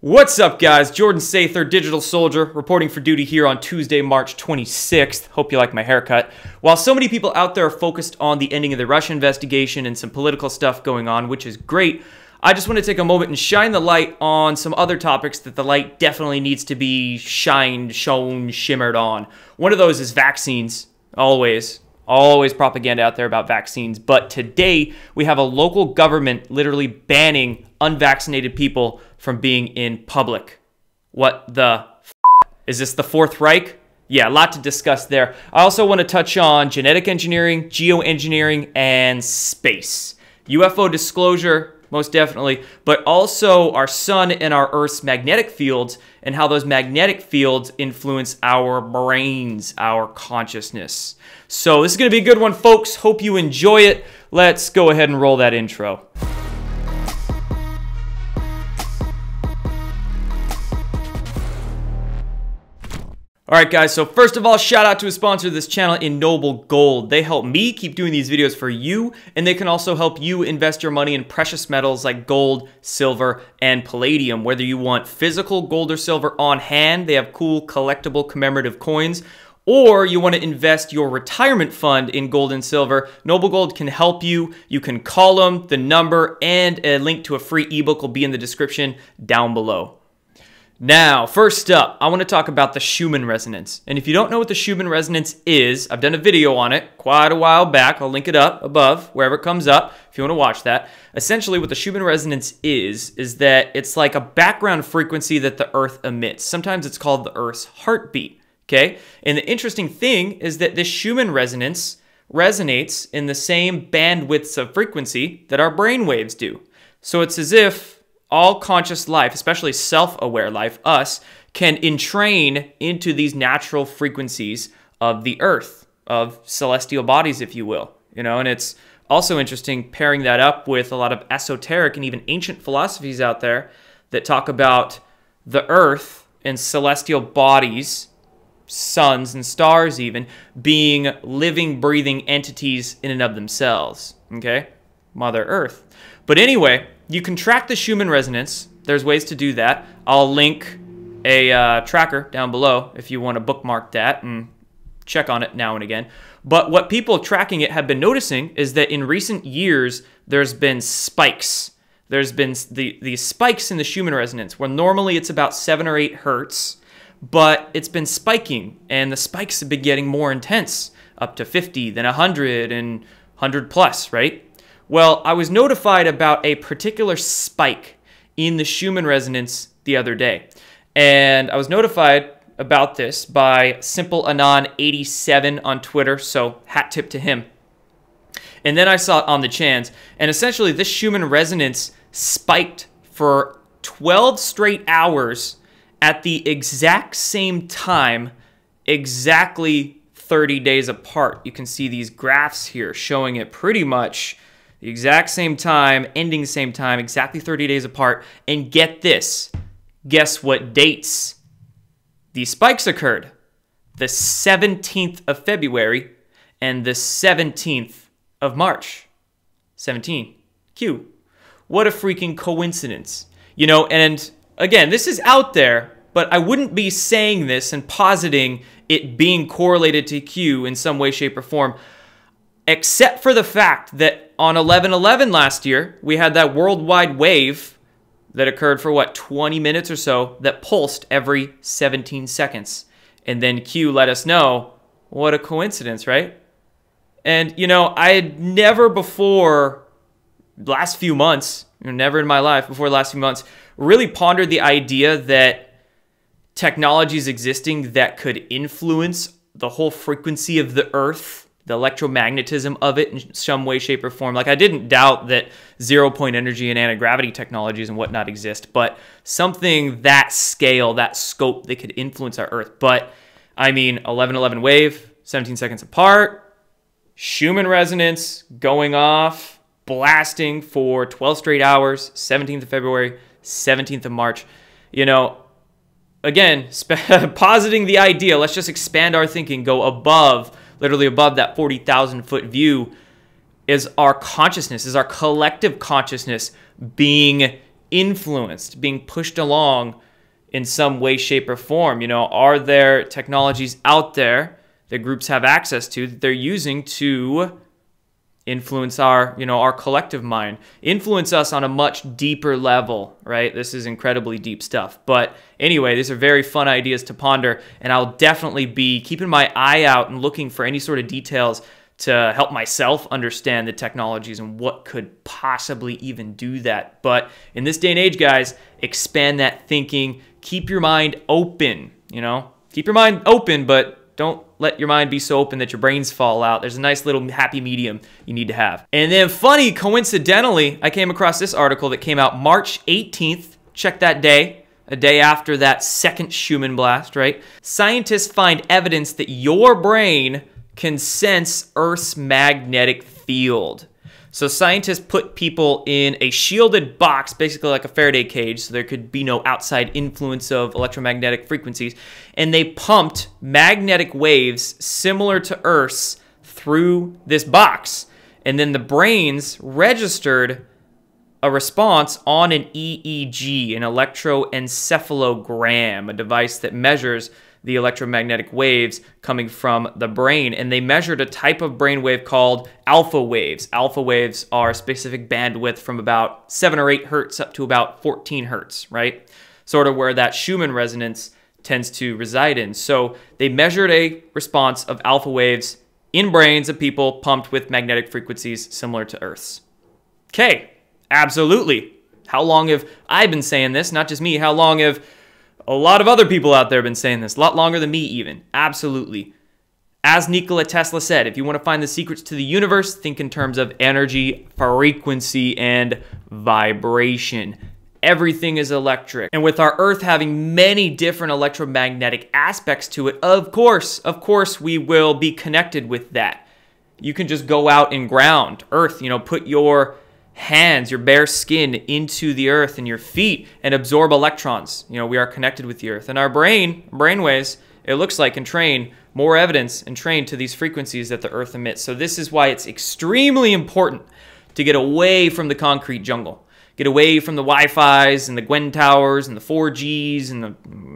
What's up, guys? Jordan Sather, Digital Soldier, reporting for duty here on Tuesday, March 26th. Hope you like my haircut. While so many people out there are focused on the ending of the Russia investigation and some political stuff going on, which is great, I just want to take a moment and shine the light on some other topics that the light definitely needs to be shined, shown, shimmered on. One of those is vaccines. Always propaganda out there about vaccines. But today, we have a local government literally banning unvaccinated people from being in public. What the f***? Is this the Fourth Reich? Yeah, a lot to discuss there. I also want to touch on genetic engineering, geoengineering, and space. UFO disclosure, most definitely, but also our sun and our Earth's magnetic fields and how those magnetic fields influence our brains, our consciousness. So this is going to be a good one, folks. Hope you enjoy it. Let's go ahead and roll that intro. Alright guys, so first of all, shout out to a sponsor of this channel in NOBLEGOLD. They help me keep doing these videos for you, and they can also help you invest your money in precious metals like gold, silver, and palladium. Whether you want physical gold or silver on hand, they have cool collectible commemorative coins, or you want to invest your retirement fund in gold and silver, NOBLEGOLD can help you. You can call them, the number, and a link to a free ebook will be in the description down below. Now, first up, I want to talk about the Schumann resonance. And if you don't know what the Schumann resonance is, I've done a video on it quite a while back. I'll link it up above, wherever it comes up, if you want to watch that. Essentially, what the Schumann resonance is that it's like a background frequency that the Earth emits. Sometimes it's called the Earth's heartbeat, okay? And the interesting thing is that this Schumann resonance resonates in the same bandwidths of frequency that our brain waves do. So it's as if all conscious life, especially self-aware life, us, can entrain into these natural frequencies of the Earth, of celestial bodies, if you will. You know, and it's also interesting pairing that up with a lot of esoteric and even ancient philosophies out there that talk about the Earth and celestial bodies, suns and stars even, being living, breathing entities in and of themselves, okay? Mother Earth. But anyway, you can track the Schumann resonance. There's ways to do that. I'll link a tracker down below if you want to bookmark that and check on it now and again. But what people tracking it have been noticing is that in recent years, there's been spikes. There's been these spikes in the Schumann resonance where normally it's about 7 or 8 hertz, but it's been spiking, and the spikes have been getting more intense, up to 50, then 100, and 100 plus, right? Well, I was notified about a particular spike in the Schumann resonance the other day. And I was notified about this by SimpleAnon87 on Twitter, so hat tip to him. And then I saw it on the chans. And essentially, this Schumann resonance spiked for 12 straight hours at the exact same time, exactly 30 days apart. You can see these graphs here showing it pretty much the exact same time, ending the same time, exactly 30 days apart. And get this, guess what dates these spikes occurred? The 17th of February and the 17th of March. 17. Q. What a freaking coincidence. You know, and again, this is out there, but I wouldn't be saying this and positing it being correlated to Q in some way, shape, or form, except for the fact that on 11/11 last year, we had that worldwide wave that occurred for, what, 20 minutes or so, that pulsed every 17 seconds. And then Q let us know, what a coincidence, right? And, you know, I had never before, last few months, never in my life before the last few months, really pondered the idea that technology is existing that could influence the whole frequency of the Earth, the electromagnetism of it in some way, shape, or form. Like, I didn't doubt that zero-point energy and anti-gravity technologies and whatnot exist, but something that scale, that scope, that could influence our Earth. But, I mean, 11/11 wave, 17 seconds apart, Schumann resonance going off, blasting for 12 straight hours, 17th of February, 17th of March. You know, again, positing the idea, let's just expand our thinking, go above, literally above that 40,000 foot view, is our consciousness, is our collective consciousness being influenced, being pushed along in some way, shape, or form? You know, are there technologies out there that groups have access to that they're using to influence our, you know, our collective mind, influence us on a much deeper level, right? This is incredibly deep stuff. But anyway, these are very fun ideas to ponder, and I'll definitely be keeping my eye out and looking for any sort of details to help myself understand the technologies and what could possibly even do that. But in this day and age, guys, expand that thinking, keep your mind open, you know? Keep your mind open, but don't let your mind be so open that your brains fall out. There's a nice little happy medium you need to have. And then funny, coincidentally, I came across this article that came out March 18th. Check that day, a day after that second Schumann blast, right? Scientists find evidence that your brain can sense Earth's magnetic field. So scientists put people in a shielded box, basically like a Faraday cage, so there could be no outside influence of electromagnetic frequencies, and they pumped magnetic waves similar to Earth's through this box. And then the brains registered a response on an EEG, an electroencephalogram, a device that measures the electromagnetic waves coming from the brain. And they measured a type of brainwave called alpha waves. Alpha waves are a specific bandwidth from about 7 or 8 hertz up to about 14 hertz, right? Sort of where that Schumann resonance tends to reside in. So they measured a response of alpha waves in brains of people pumped with magnetic frequencies similar to Earth's. Okay, absolutely. How long have I been saying this? Not just me. How long have a lot of other people out there have been saying this? A lot longer than me even. Absolutely. As Nikola Tesla said, if you want to find the secrets to the universe, think in terms of energy, frequency, and vibration. Everything is electric. And with our Earth having many different electromagnetic aspects to it, of course, we will be connected with that. You can just go out and ground Earth, you know, put your hands, your bare skin into the Earth and your feet and absorb electrons. You know, we are connected with the Earth. And our brainwaves, it looks like, can train more evidence and train to these frequencies that the Earth emits. So this is why it's extremely important to get away from the concrete jungle. Get away from the Wi-Fis and the Gwen towers and the 4Gs and the,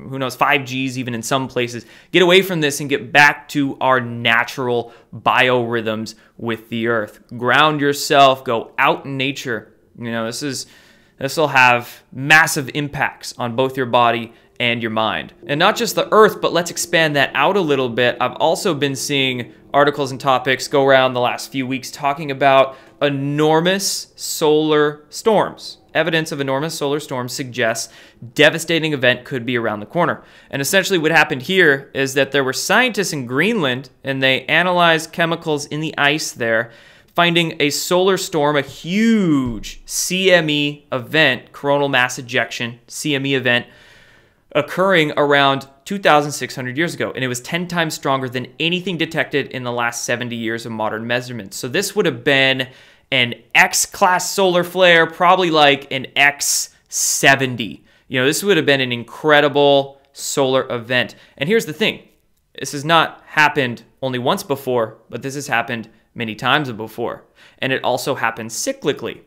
who knows, 5Gs even in some places. Get away from this and get back to our natural biorhythms with the Earth. Ground yourself, go out in nature. You know, this will have massive impacts on both your body and your mind. And not just the Earth, but let's expand that out a little bit. I've also been seeing articles and topics go around the last few weeks talking about enormous solar storms. Evidence of enormous solar storms suggests devastating event could be around the corner. And essentially what happened here is that there were scientists in Greenland, and they analyzed chemicals in the ice there, finding a solar storm, a huge CME event, coronal mass ejection, CME event, occurring around 2,600 years ago. And it was 10 times stronger than anything detected in the last 70 years of modern measurements. So this would have been an X-class solar flare, probably like an X70. You know, this would have been an incredible solar event. And here's the thing. This has not happened only once before, but this has happened many times before. And it also happens cyclically.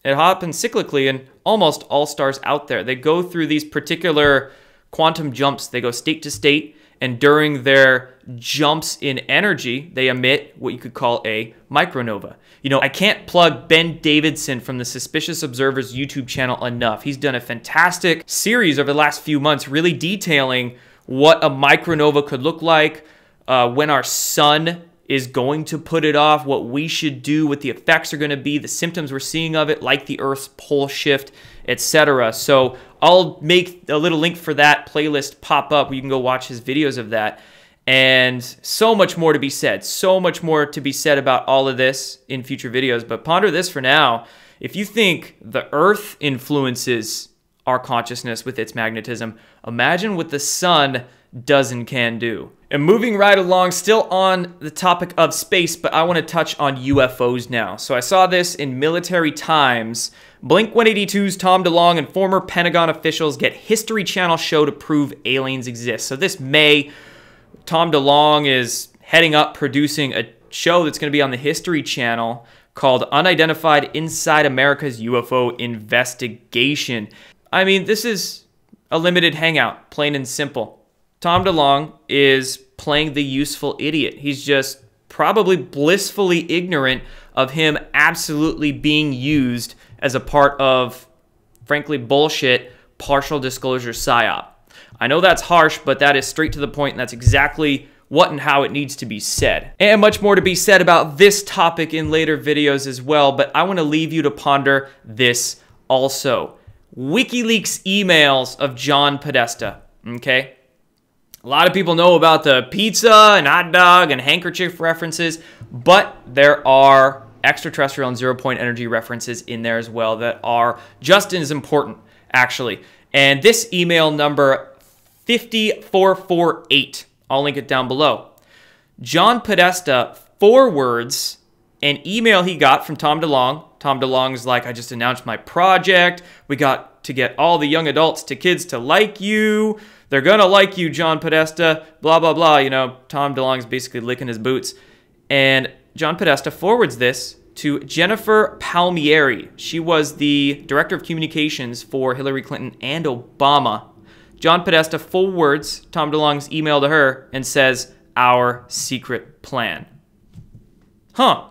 It happens cyclically in almost all stars out there. They go through these particular quantum jumps. They go state to state, and during their jumps in energy, they emit what you could call a micronova. You know, I can't plug Ben Davidson from the Suspicious Observer's YouTube channel enough. He's done a fantastic series over the last few months really detailing what a micronova could look like, when our sun is going to put it off, what we should do, what the effects are going to be, the symptoms we're seeing of it, like the Earth's pole shift, etc. So I'll make a little link for that playlist pop up where you can go watch his videos of that. And so much more to be said. So much more to be said about all of this in future videos. But ponder this for now. If you think the Earth influences our consciousness with its magnetism, imagine what the sun does and can do. And moving right along, still on the topic of space, but I want to touch on UFOs now. So I saw this in Military Times. Blink-182's Tom DeLonge and former Pentagon officials get History Channel show to prove aliens exist. So this May, Tom DeLonge is heading up producing a show that's going to be on the History Channel called Unidentified Inside America's UFO Investigation. I mean, this is a limited hangout, plain and simple. Tom DeLonge is playing the useful idiot. He's just probably blissfully ignorant of him absolutely being used as a part of, frankly, bullshit partial disclosure psyop. I know that's harsh, but that is straight to the point, and that's exactly what and how it needs to be said. And much more to be said about this topic in later videos as well, but I want to leave you to ponder this also. WikiLeaks emails of John Podesta, okay? A lot of people know about the pizza and hot dog and handkerchief references, but there are extraterrestrial and zero-point energy references in there as well that are just as important, actually. And this email number 5448, I'll link it down below. John Podesta forwards an email he got from Tom DeLonge. Tom DeLonge's like, I just announced my project. We got to get all the young adults to kids to like you. They're gonna like you, John Podesta, blah, blah, blah. You know, Tom DeLonge's basically licking his boots. And John Podesta forwards this to Jennifer Palmieri. She was the director of communications for Hillary Clinton and Obama. John Podesta forwards Tom DeLonge's email to her and says, our secret plan. Huh.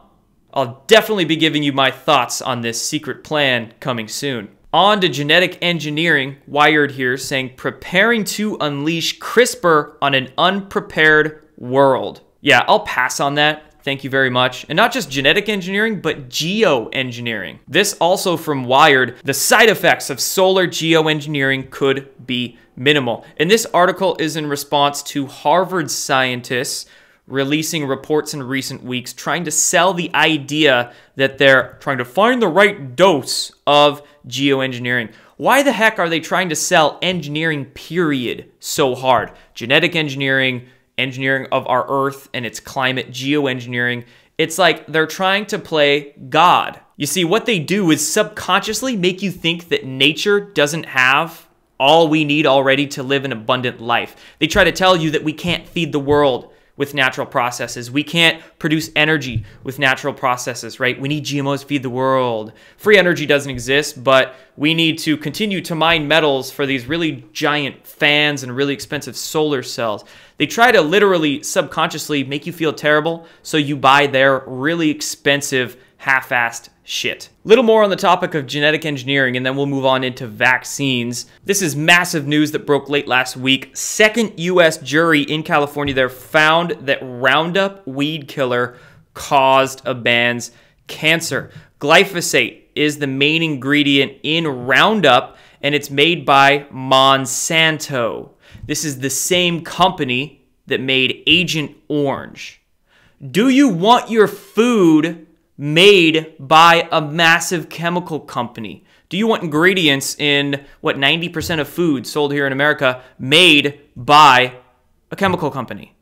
I'll definitely be giving you my thoughts on this secret plan coming soon. On to genetic engineering, Wired here saying, preparing to unleash CRISPR on an unprepared world. Yeah, I'll pass on that. Thank you very much. And not just genetic engineering, but geoengineering. This also from Wired, the side effects of solar geoengineering could be minimal. And this article is in response to Harvard scientists releasing reports in recent weeks trying to sell the idea that they're trying to find the right dose of geoengineering. Why the heck are they trying to sell engineering period so hard? Genetic engineering, engineering of our Earth and its climate, geoengineering. It's like they're trying to play God. You see, what they do is subconsciously make you think that nature doesn't have all we need already to live an abundant life. They try to tell you that we can't feed the world with natural processes. We can't produce energy with natural processes, right? We need GMOs to feed the world. Free energy doesn't exist, but we need to continue to mine metals for these really giant fans and really expensive solar cells. They try to literally subconsciously make you feel terrible, so you buy their really expensive half-assed shit. Little more on the topic of genetic engineering, and then we'll move on into vaccines. This is massive news that broke late last week. Second U.S. jury in California there found that Roundup weed killer caused a man's cancer. Glyphosate is the main ingredient in Roundup, and it's made by Monsanto. This is the same company that made Agent Orange. Do you want your food made by a massive chemical company? Do you want ingredients in what 90% of food sold here in America made by a chemical company?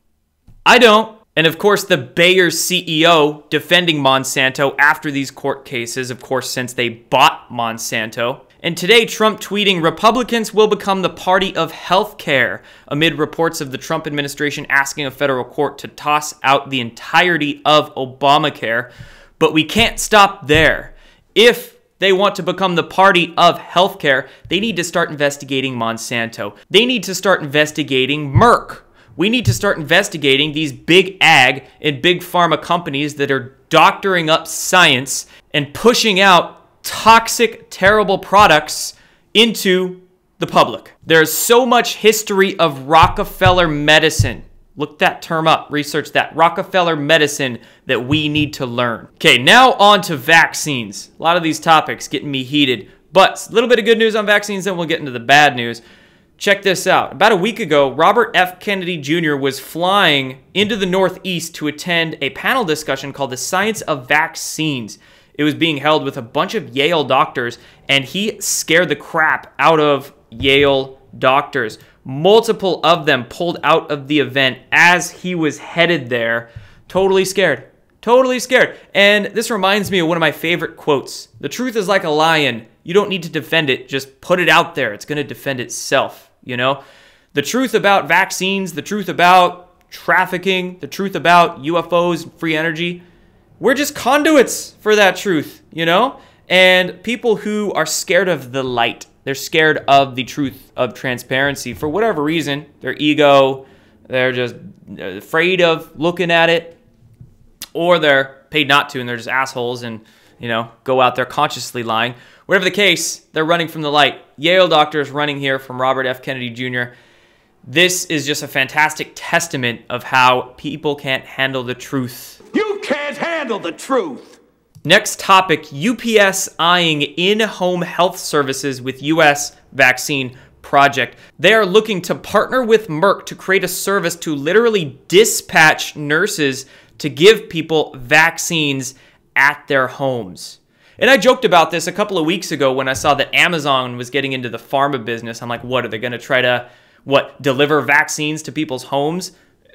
I don't. And of course, the Bayer CEO defending Monsanto after these court cases, of course, since they bought Monsanto. And today, Trump tweeting, Republicans will become the party of healthcare, amid reports of the Trump administration asking a federal court to toss out the entirety of Obamacare. But we can't stop there. If they want to become the party of healthcare, they need to start investigating Monsanto. They need to start investigating Merck. We need to start investigating these big ag and big pharma companies that are doctoring up science and pushing out toxic, terrible products into the public. There's so much history of Rockefeller medicine. Look that term up, research that. Rockefeller medicine that we need to learn. Okay, now on to vaccines. A lot of these topics getting me heated, but a little bit of good news on vaccines, then we'll get into the bad news. Check this out. About a week ago, Robert F. Kennedy Jr. was flying into the Northeast to attend a panel discussion called The Science of Vaccines. It was being held with a bunch of Yale doctors, and he scared the crap out of Yale doctors. Multiple of them pulled out of the event as he was headed there. Totally scared. Totally scared. And this reminds me of one of my favorite quotes. The truth is like a lion. You don't need to defend it. Just put it out there. It's going to defend itself, you know? The truth about vaccines, the truth about trafficking, the truth about UFOs and free energy, we're just conduits for that truth, you know? And people who are scared of the light, they're scared of the truth, of transparency, for whatever reason, their ego, they're just afraid of looking at it, or they're paid not to and they're just assholes and, you know, go out there consciously lying. Whatever the case, they're running from the light. Yale doctors running here from Robert F. Kennedy Jr. This is just a fantastic testament of how people can't handle the truth. You can't handle the truth! Next topic, UPS eyeing in-home health services with U.S. vaccine project. They are looking to partner with Merck to create a service to literally dispatch nurses to give people vaccines at their homes. And I joked about this a couple of weeks ago when I saw that Amazon was getting into the pharma business. I'm like, what, are they going to try to, deliver vaccines to people's homes?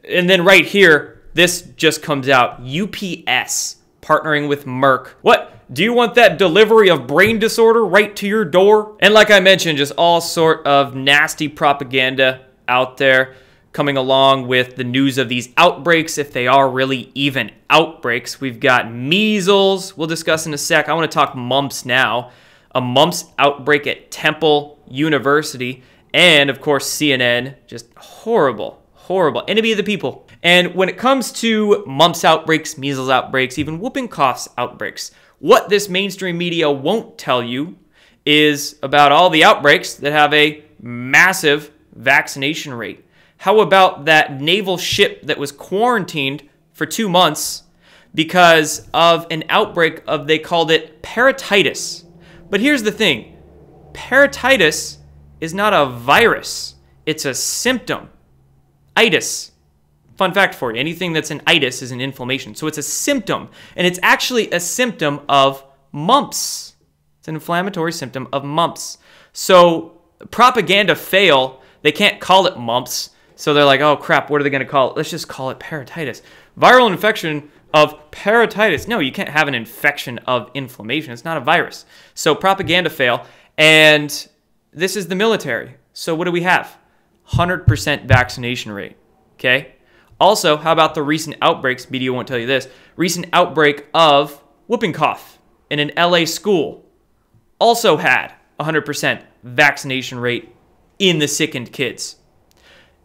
And then right here, this just comes out, UPS partnering with Merck. What? Do you want that delivery of brain disorder right to your door? And like I mentioned, just all sort of nasty propaganda out there coming along with the news of these outbreaks, if they are really even outbreaks. We've got measles, we'll discuss in a sec. I want to talk mumps now. A mumps outbreak at Temple University. And of course, CNN, just horrible, horrible. Enemy of the people. And when it comes to mumps outbreaks, measles outbreaks, even whooping coughs outbreaks, what this mainstream media won't tell you is about all the outbreaks that have a massive vaccination rate. How about that naval ship that was quarantined for 2 months because of an outbreak of, they called it parotitis. But here's the thing, parotitis is not a virus, it's a symptom. Itis. Fun fact for you, anything that's an itis is an inflammation. So it's a symptom, and it's actually a symptom of mumps. It's an inflammatory symptom of mumps. So propaganda fail, they can't call it mumps. So they're like, oh crap, what are they gonna call it? Let's just call it parotitis. Viral infection of parotitis. No, you can't have an infection of inflammation. It's not a virus. So propaganda fail, and this is the military. So what do we have? 100% vaccination rate, okay? Also, how about the recent outbreaks? Media won't tell you this. Recent outbreak of whooping cough in an LA school also had 100% vaccination rate in the sickened kids.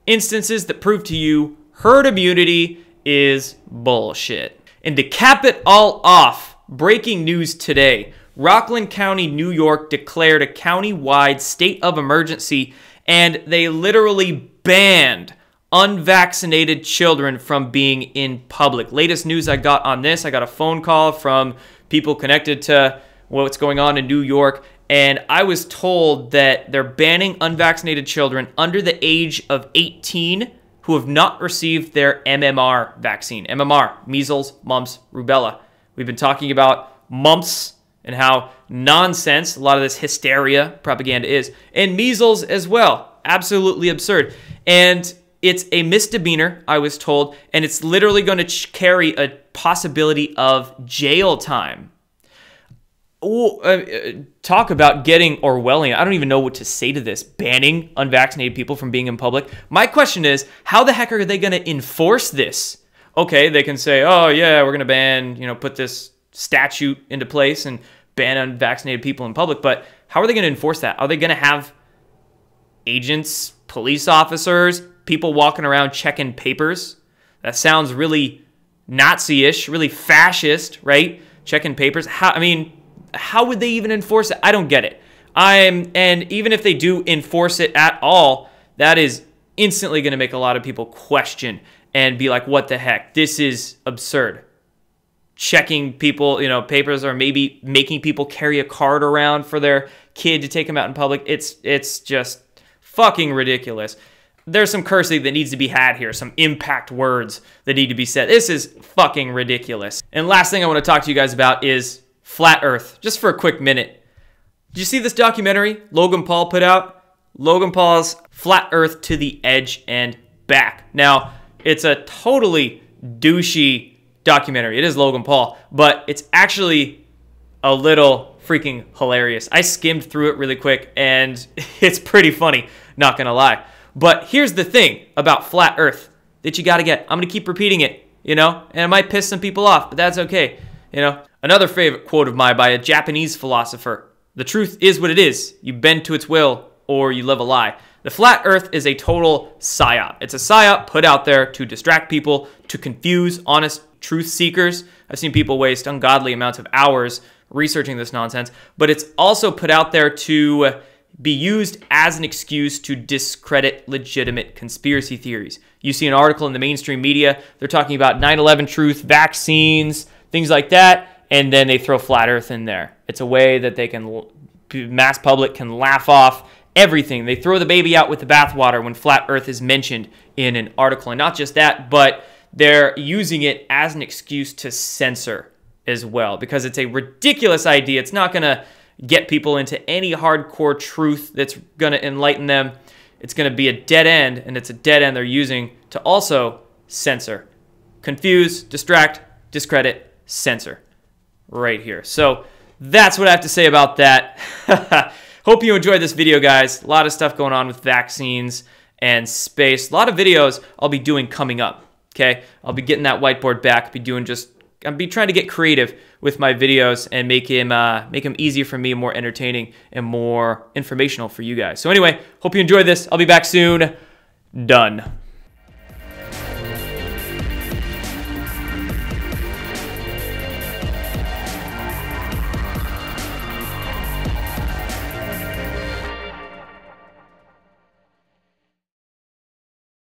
Instances that prove to you herd immunity is bullshit. And to cap it all off, breaking news today, Rockland County, New York declared a county-wide state of emergency, and they literally banned unvaccinated children from being in public. Latest news I got on this, I got a phone call from people connected to what's going on in New York, and I was told that they're banning unvaccinated children under the age of 18 who have not received their MMR vaccine. MMR, measles, mumps, rubella. We've been talking about mumps and how nonsense a lot of this hysteria propaganda is, and measles as well. Absolutely absurd. And it's a misdemeanor, I was told, and it's literally going to carry a possibility of jail time. Talk about getting Orwellian. I don't even know what to say to this. Banning unvaccinated people from being in public. My question is, how the heck are they going to enforce this? Okay, they can say, oh yeah, we're going to ban, put this statute into place and ban unvaccinated people in public, but how are they going to enforce that? Are they going to have agents, police officers, people walking around checking papers? That sounds really Nazi-ish, really fascist, right? Checking papers. How would they even enforce it? I don't get it. And even if they do enforce it at all, that is instantly going to make a lot of people question and be like, what the heck? This is absurd. Checking people, papers, or maybe making people carry a card around for their kid to take them out in public. It's just fucking ridiculous. There's some cursing that needs to be had here, some impact words that need to be said. This is fucking ridiculous. And last thing I want to talk to you guys about is flat Earth, just for a quick minute. Did you see this documentary Logan Paul put out? Logan Paul's Flat Earth to the Edge and Back. Now, it's a totally douchey documentary. It is Logan Paul, but it's actually a little freaking hilarious. I skimmed through it really quick, and it's pretty funny, not gonna lie. But here's the thing about flat Earth that you gotta get. I'm gonna keep repeating it. and it might piss some people off, but that's okay, Another favorite quote of mine by a Japanese philosopher: "The truth is what it is. You bend to its will, or you live a lie." The flat earth is a total psyop. It's a psyop put out there to distract people, to confuse honest truth seekers. I've seen people waste ungodly amounts of hours researching this nonsense, but it's also put out there to be used as an excuse to discredit legitimate conspiracy theories. You see an article in the mainstream media, they're talking about 9/11 truth, vaccines, things like that, and then they throw flat earth in there. It's a way that they can, mass public can laugh off everything. They throw the baby out with the bathwater when flat earth is mentioned in an article. And not just that, but they're using it as an excuse to censor as well, because it's a ridiculous idea. It's not going to get people into any hardcore truth that's going to enlighten them. It's going to be a dead end, and it's a dead end they're using to also censor. Confuse, distract, discredit, censor. Right here. So that's what I have to say about that. Hope you enjoyed this video, guys. A lot of stuff going on with vaccines and space. A lot of videos I'll be doing coming up, okay? I'll be getting that whiteboard back, I'll be trying to get creative with my videos and make them easier for me, more entertaining, and more informational for you guys. So anyway, hope you enjoyed this. I'll be back soon. Done.